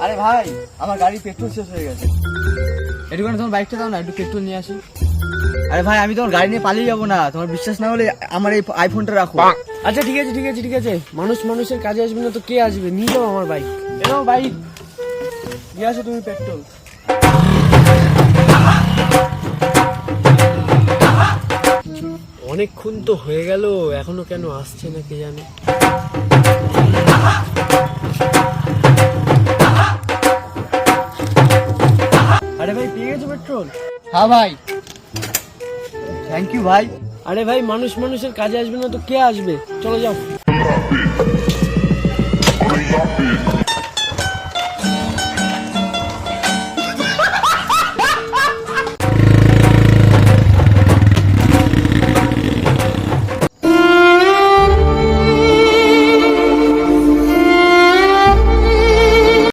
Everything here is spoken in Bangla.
আরে ভাই, আমার গাড়ি পেট্রোল শেষ হয়ে গেছে। একটুখানি তোমার বাইকটা দাও না, একটু পেট্রোল নিয়ে আসি। আরে ভাই, আমি তোমার গাড়ি নিয়ে পালিয়ে যাবো না, তোমার বিশ্বাস না হলে আমার এই আইফোনটা রাখো। আচ্ছা ঠিক আছে ঠিক আছে ঠিক আছে, মানুষ মানুষের কাজে আসবে না তো কে আসবে? নিয়ে যাও আমার বাইক। এনাও বাইক, নিয়ে আসো তুমি পেট্রোল। অনেকক্ষণ তো হয়ে গেল, এখনো কেন আসছে না কে জানে। আরে ভাই, পেয়ে গেছো পেট্রোল? হ্যাঁ ভাই, থ্যাংক ইউ ভাই। আরে ভাই, মানুষ মানুষের কাজে আসবে না তো কে আসবে? চলো যাও।